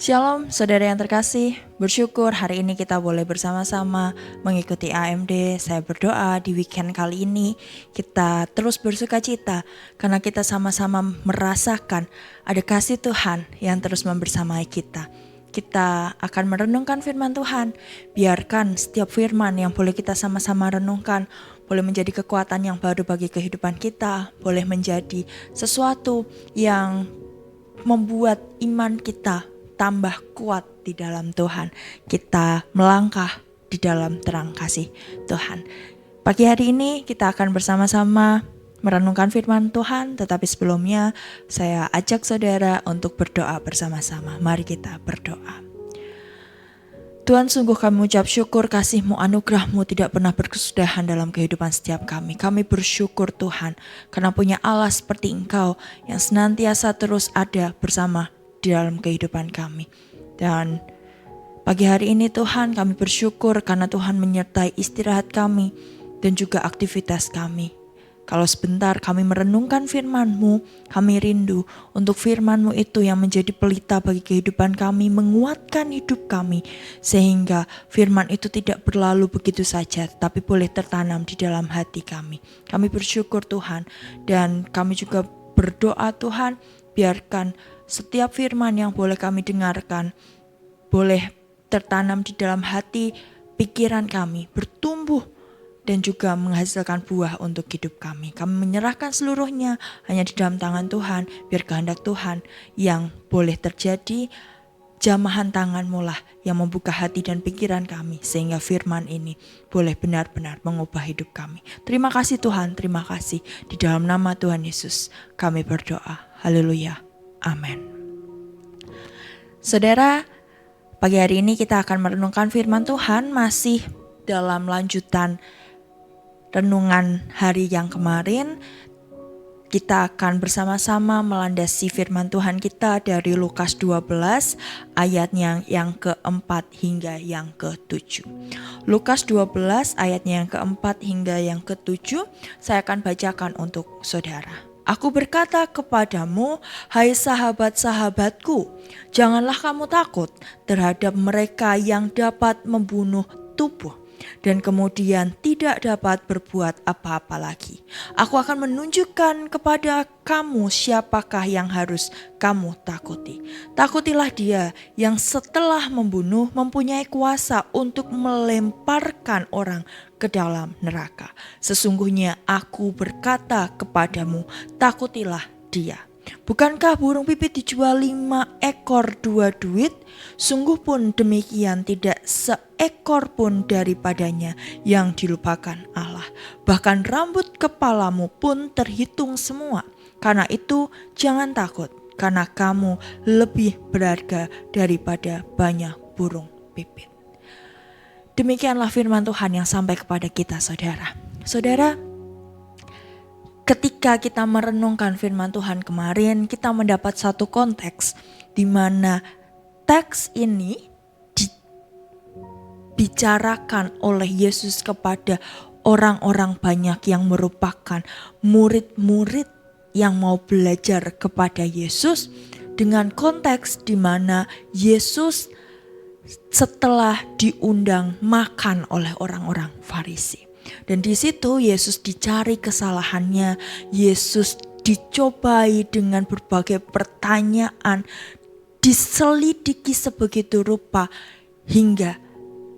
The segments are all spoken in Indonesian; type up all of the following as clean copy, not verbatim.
Shalom saudara yang terkasih, bersyukur hari ini kita boleh bersama-sama mengikuti AMD. Saya berdoa di weekend kali ini kita terus bersuka cita karena kita sama-sama merasakan ada kasih Tuhan yang terus membersamai kita. Kita akan merenungkan firman Tuhan. Biarkan setiap firman yang boleh kita sama-sama renungkan boleh menjadi kekuatan yang baru bagi kehidupan kita, boleh menjadi sesuatu yang membuat iman kita tambah kuat di dalam Tuhan. Kita melangkah di dalam terang kasih Tuhan. Pagi hari ini kita akan bersama-sama merenungkan firman Tuhan, tetapi sebelumnya saya ajak saudara untuk berdoa bersama-sama. Mari kita berdoa. Tuhan, sungguh kami ucap syukur kasih-Mu, anugerah-Mu tidak pernah berkesudahan dalam kehidupan setiap kami. Kami bersyukur Tuhan karena punya Allah seperti Engkau yang senantiasa terus ada bersama di dalam kehidupan kami. Dan pagi hari ini Tuhan, kami bersyukur karena Tuhan menyertai istirahat kami dan juga aktivitas kami. Kalau sebentar kami merenungkan firman-Mu, kami rindu untuk firman-Mu itu yang menjadi pelita bagi kehidupan kami, menguatkan hidup kami, sehingga firman itu tidak berlalu begitu saja, tapi boleh tertanam di dalam hati kami. Kami bersyukur Tuhan, dan kami juga berdoa Tuhan, biarkan setiap firman yang boleh kami dengarkan boleh tertanam di dalam hati, pikiran kami, bertumbuh dan juga menghasilkan buah untuk hidup kami. Kami menyerahkan seluruhnya hanya di dalam tangan Tuhan, biar kehendak Tuhan yang boleh terjadi. Jamahan tangan-Mu lah yang membuka hati dan pikiran kami, sehingga firman ini boleh benar-benar mengubah hidup kami. Terima kasih Tuhan, terima kasih. Di dalam nama Tuhan Yesus kami berdoa. Haleluya. Amin. Saudara, pagi hari ini kita akan merenungkan firman Tuhan masih dalam lanjutan renungan hari yang kemarin. Kita akan bersama-sama melandasi firman Tuhan kita dari Lukas 12 ayatnya yang keempat hingga yang ketujuh. Lukas 12 ayatnya yang keempat hingga yang ketujuh, saya akan bacakan untuk saudara. Aku berkata kepadamu, hai sahabat-sahabatku, janganlah kamu takut terhadap mereka yang dapat membunuh tubuh dan kemudian tidak dapat berbuat apa-apa lagi. Aku akan menunjukkan kepada kamu siapakah yang harus kamu takuti. Takutilah dia yang setelah membunuh mempunyai kuasa untuk melemparkan orang ke dalam neraka. Sesungguhnya aku berkata kepadamu, takutilah dia. Bukankah burung pipit dijual 5 ekor 2 duit? Sungguh pun demikian tidak seekor pun daripadanya yang dilupakan Allah. Bahkan rambut kepalamu pun terhitung semua. Karena itu jangan takut, karena kamu lebih berharga daripada banyak burung pipit. Demikianlah firman Tuhan yang sampai kepada kita saudara. Saudara, ketika kita merenungkan firman Tuhan kemarin, kita mendapat satu konteks di mana teks ini dibicarakan oleh Yesus kepada orang-orang banyak yang merupakan murid-murid yang mau belajar kepada Yesus, dengan konteks di mana Yesus setelah diundang makan oleh orang-orang Farisi. Dan di situ Yesus dicari kesalahannya, Yesus dicobai dengan berbagai pertanyaan, diselidiki sebegitu rupa hingga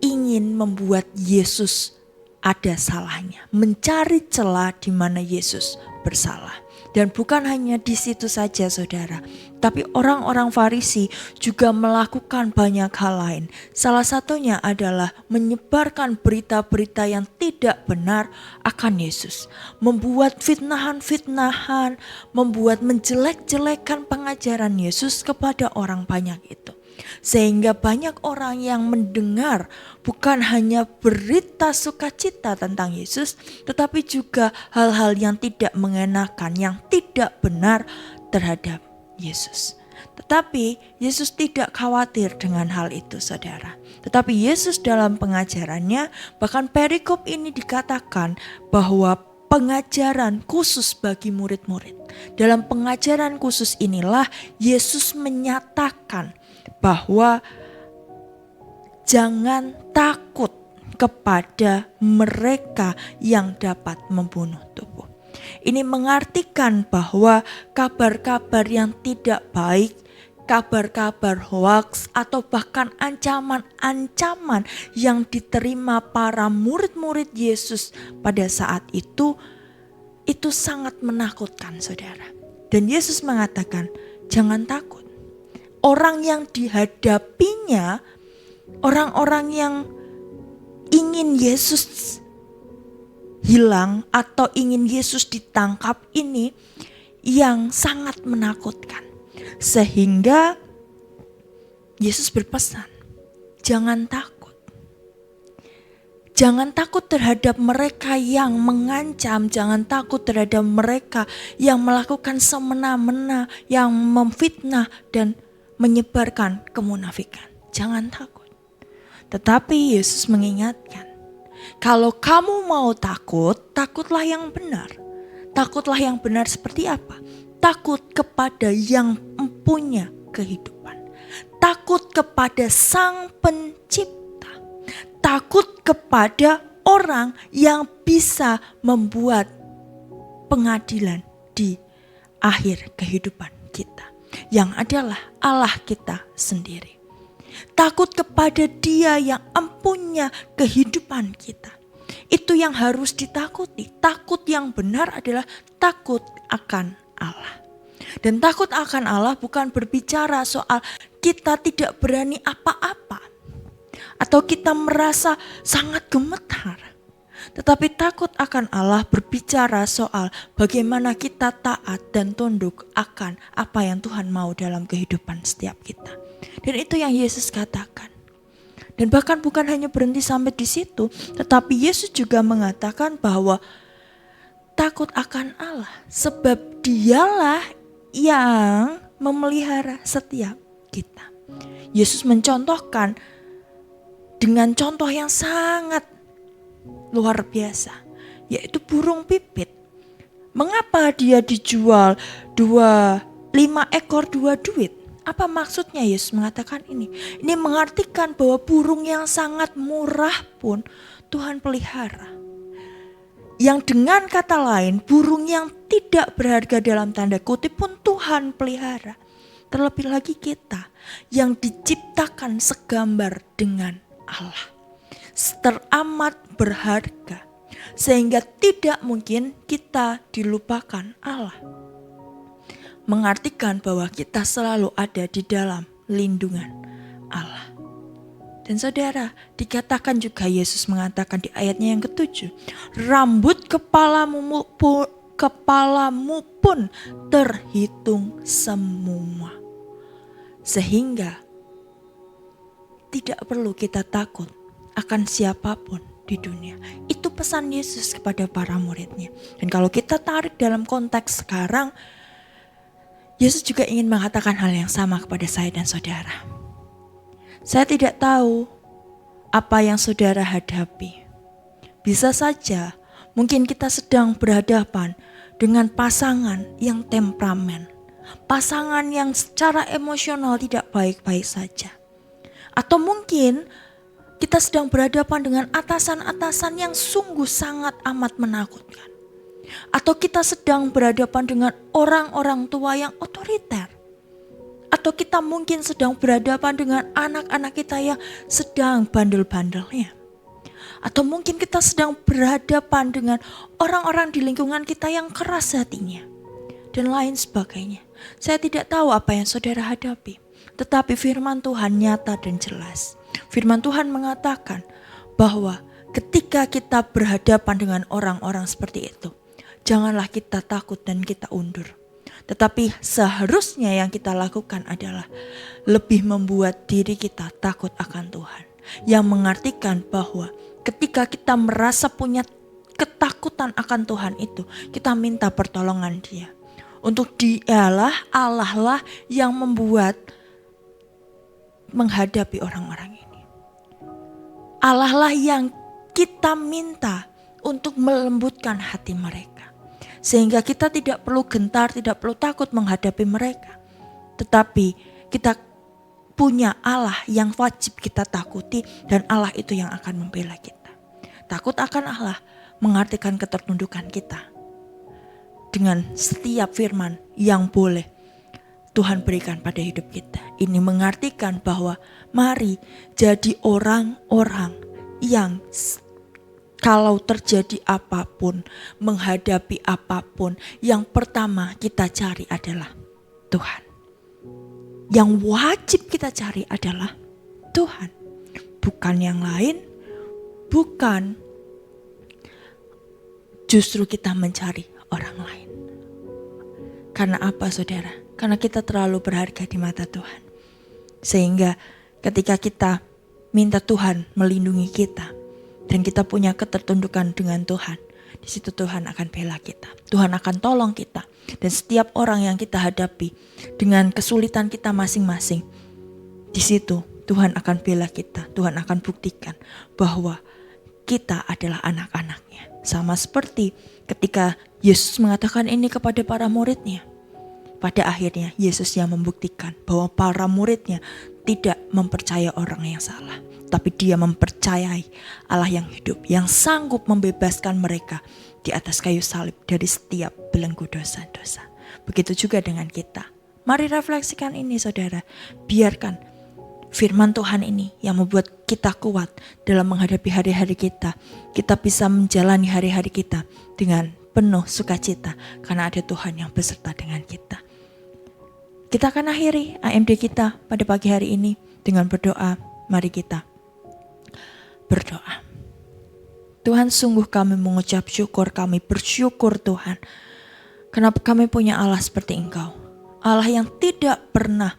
ingin membuat Yesus ada salahnya, mencari celah di mana Yesus bersalah. Dan bukan hanya di situ saja saudara, tapi orang-orang Farisi juga melakukan banyak hal lain. Salah satunya adalah menyebarkan berita-berita yang tidak benar akan Yesus. Membuat fitnahan-fitnahan, membuat menjelek-jelekan pengajaran Yesus kepada orang banyak itu. Sehingga banyak orang yang mendengar bukan hanya berita sukacita tentang Yesus, tetapi juga hal-hal yang tidak mengenakan, yang tidak benar terhadap Yesus. Tetapi Yesus tidak khawatir dengan hal itu saudara. Tetapi Yesus dalam pengajarannya, bahkan perikop ini dikatakan bahwa pengajaran khusus bagi murid-murid. Dalam pengajaran khusus inilah Yesus menyatakan bahwa jangan takut kepada mereka yang dapat membunuh tubuh. Ini mengartikan bahwa kabar-kabar yang tidak baik, kabar-kabar hoaks, atau bahkan ancaman-ancaman yang diterima para murid-murid Yesus pada saat itu sangat menakutkan, saudara. Dan Yesus mengatakan, jangan takut. Orang yang dihadapinya, orang-orang yang ingin Yesus hilang atau ingin Yesus ditangkap ini yang sangat menakutkan. Sehingga Yesus berpesan, jangan takut. Jangan takut terhadap mereka yang mengancam, jangan takut terhadap mereka yang melakukan semena-mena, yang memfitnah dan menyebarkan kemunafikan. Jangan takut. Tetapi Yesus mengingatkan, kalau kamu mau takut, takutlah yang benar. Takutlah yang benar seperti apa? Takut kepada yang mempunyai kehidupan. Takut kepada Sang Pencipta. Takut kepada orang yang bisa membuat pengadilan di akhir kehidupan kita, yang adalah Allah kita sendiri. Takut kepada Dia yang empunya kehidupan kita. Itu yang harus ditakuti. Takut yang benar adalah takut akan Allah. Dan takut akan Allah bukan berbicara soal kita tidak berani apa-apa, atau kita merasa sangat gemetar. Tetapi takut akan Allah berbicara soal bagaimana kita taat dan tunduk akan apa yang Tuhan mau dalam kehidupan setiap kita. Dan itu yang Yesus katakan. Dan bahkan bukan hanya berhenti sampai di situ, tetapi Yesus juga mengatakan bahwa takut akan Allah, sebab Dialah yang memelihara setiap kita. Yesus mencontohkan dengan contoh yang sangat luar biasa, yaitu burung pipit. Mengapa dia dijual 5 ekor 2 duit? Apa maksudnya Yesus mengatakan ini? Ini mengartikan bahwa burung yang sangat murah pun Tuhan pelihara. Yang dengan kata lain, burung yang tidak berharga dalam tanda kutip pun Tuhan pelihara. Terlebih lagi kita yang diciptakan segambar dengan Allah, teramat berharga, sehingga tidak mungkin kita dilupakan Allah. Mengartikan bahwa kita selalu ada di dalam lindungan Allah. Dan saudara, dikatakan juga Yesus mengatakan di ayatnya yang ke-7, rambut kepalamu pun terhitung semua. Sehingga tidak perlu kita takut akan siapapun di dunia. Itu pesan Yesus kepada para muridnya. Dan kalau kita tarik dalam konteks sekarang, Yesus juga ingin mengatakan hal yang sama kepada saya dan saudara. Saya tidak tahu apa yang saudara hadapi. Bisa saja mungkin kita sedang berhadapan dengan pasangan yang temperamen, pasangan yang secara emosional tidak baik-baik saja. Atau mungkin kita sedang berhadapan dengan atasan-atasan yang sungguh sangat amat menakutkan. Atau kita sedang berhadapan dengan orang-orang tua yang otoriter. Atau kita mungkin sedang berhadapan dengan anak-anak kita yang sedang bandel-bandelnya. Atau mungkin kita sedang berhadapan dengan orang-orang di lingkungan kita yang keras hatinya. Dan lain sebagainya. Saya tidak tahu apa yang saudara hadapi. Tetapi firman Tuhan nyata dan jelas. Firman Tuhan mengatakan bahwa ketika kita berhadapan dengan orang-orang seperti itu, janganlah kita takut dan kita undur. Tetapi seharusnya yang kita lakukan adalah lebih membuat diri kita takut akan Tuhan. Yang mengartikan bahwa ketika kita merasa punya ketakutan akan Tuhan itu, kita minta pertolongan Dia. Untuk Dialah, Allah lah yang membuat menghadapi orang-orang ini. Allah lah yang kita minta untuk melembutkan hati mereka. Sehingga kita tidak perlu gentar, tidak perlu takut menghadapi mereka. Tetapi kita punya Allah yang wajib kita takuti, dan Allah itu yang akan membela kita. Takut akan Allah mengartikan ketertundukan kita dengan setiap firman yang boleh Tuhan berikan pada hidup kita. Ini mengartikan bahwa mari jadi orang-orang yang kalau terjadi apapun, menghadapi apapun, yang pertama kita cari adalah Tuhan. Yang wajib kita cari adalah Tuhan. Bukan yang lain, bukan justru kita mencari orang lain. Karena apa, saudara? Karena kita terlalu berharga di mata Tuhan. Sehingga ketika kita minta Tuhan melindungi kita, dan kita punya ketertundukan dengan Tuhan, di situ Tuhan akan bela kita. Tuhan akan tolong kita. Dan setiap orang yang kita hadapi dengan kesulitan kita masing-masing, di situ Tuhan akan bela kita. Tuhan akan buktikan bahwa kita adalah anak-anaknya. Sama seperti ketika Yesus mengatakan ini kepada para muridnya. Pada akhirnya Yesus yang membuktikan bahwa para muridnya tidak mempercaya orang yang salah, tapi dia mempercayai Allah yang hidup, yang sanggup membebaskan mereka di atas kayu salib dari setiap belenggu dosa-dosa. Begitu juga dengan kita. Mari refleksikan ini, saudara. Biarkan firman Tuhan ini yang membuat kita kuat dalam menghadapi hari-hari kita. Kita bisa menjalani hari-hari kita dengan penuh sukacita karena ada Tuhan yang beserta dengan kita. Kita akan akhiri AMD kita pada pagi hari ini dengan berdoa. Mari kita berdoa. Tuhan, sungguh kami mengucap syukur, kami bersyukur Tuhan. Kenapa kami punya Allah seperti Engkau. Allah yang tidak pernah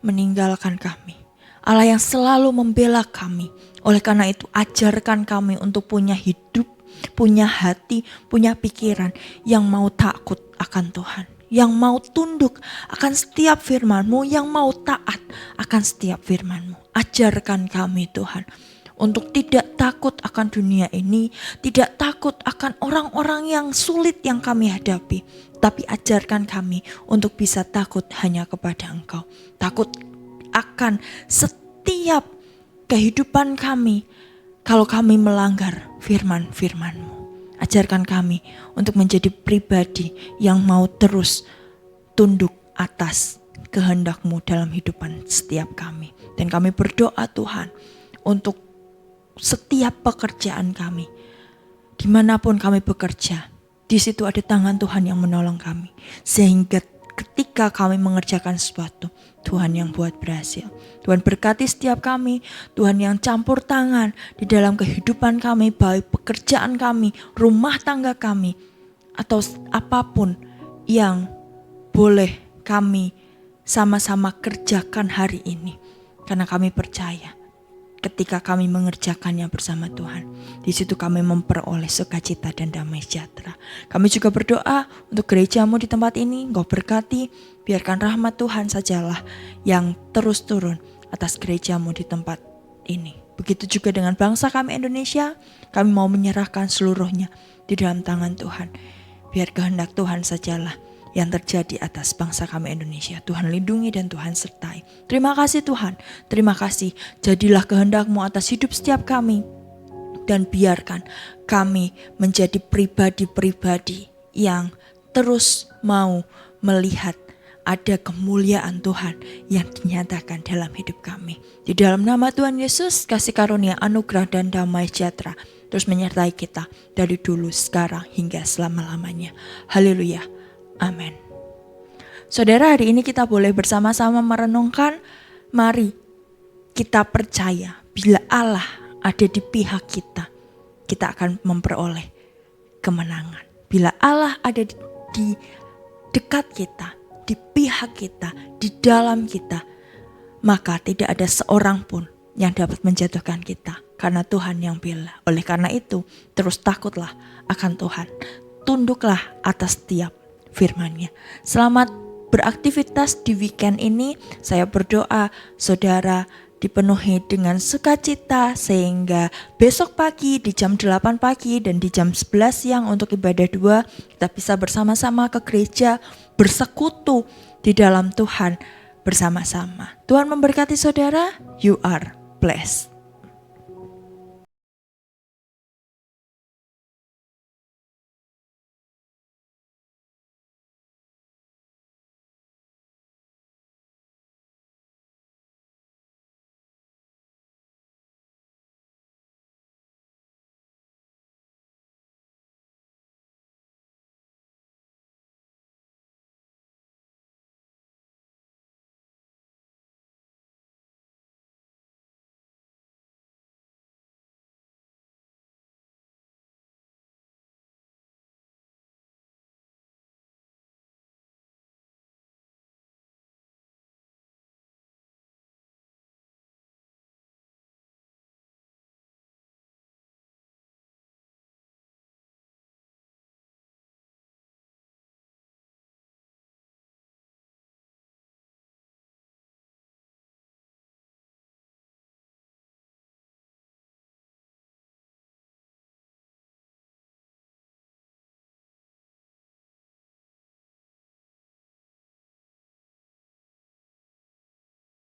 meninggalkan kami. Allah yang selalu membela kami. Oleh karena itu ajarkan kami untuk punya hidup, punya hati, punya pikiran yang mau takut akan Tuhan. Yang mau tunduk akan setiap firman-Mu, yang mau taat akan setiap firman-Mu. Ajarkan kami Tuhan untuk tidak takut akan dunia ini, tidak takut akan orang-orang yang sulit yang kami hadapi. Tapi ajarkan kami untuk bisa takut hanya kepada Engkau. Takut akan setiap kehidupan kami kalau kami melanggar firman-firman-Mu. Ajarkan kami untuk menjadi pribadi yang mau terus tunduk atas kehendak-Mu dalam hidupan setiap kami. Dan kami berdoa Tuhan untuk setiap pekerjaan kami. Dimanapun kami bekerja, di situ ada tangan Tuhan yang menolong kami. Sehingga ketika kami mengerjakan sesuatu, Tuhan yang buat berhasil. Tuhan berkati setiap kami, Tuhan yang campur tangan di dalam kehidupan kami, baik pekerjaan kami, rumah tangga kami, atau apapun yang boleh kami sama-sama kerjakan hari ini. Karena kami percaya ketika kami mengerjakannya bersama Tuhan, di situ kami memperoleh sukacita dan damai sejahtera. Kami juga berdoa untuk gereja-Mu di tempat ini, Engkau berkati, biarkan rahmat Tuhan sajalah yang terus turun atas gereja-Mu di tempat ini. Begitu juga dengan bangsa kami Indonesia, kami mau menyerahkan seluruhnya di dalam tangan Tuhan. Biar kehendak Tuhan sajalah yang terjadi atas bangsa kami Indonesia. Tuhan lindungi dan Tuhan sertai. Terima kasih Tuhan, terima kasih. Jadilah kehendak-Mu atas hidup setiap kami. Dan biarkan kami menjadi pribadi-pribadi yang terus mau melihat ada kemuliaan Tuhan yang dinyatakan dalam hidup kami. Di dalam nama Tuhan Yesus, kasih karunia, anugerah dan damai sejahtera terus menyertai kita dari dulu, sekarang hingga selama-lamanya. Haleluya. Amin. Saudara, hari ini kita boleh bersama-sama merenungkan, mari kita percaya bila Allah ada di pihak kita, kita akan memperoleh kemenangan. Bila Allah ada di dekat kita, di pihak kita, di dalam kita, maka tidak ada seorang pun yang dapat menjatuhkan kita, karena Tuhan yang bela. Oleh karena itu, terus takutlah akan Tuhan, tunduklah atas setiap firman-Nya. Selamat beraktivitas di weekend ini. Saya berdoa saudara dipenuhi dengan sukacita sehingga besok pagi di jam 8 pagi dan di jam 11 siang untuk ibadah 2 kita bisa bersama-sama ke gereja, bersekutu di dalam Tuhan, bersama-sama. Tuhan memberkati saudara, you are blessed.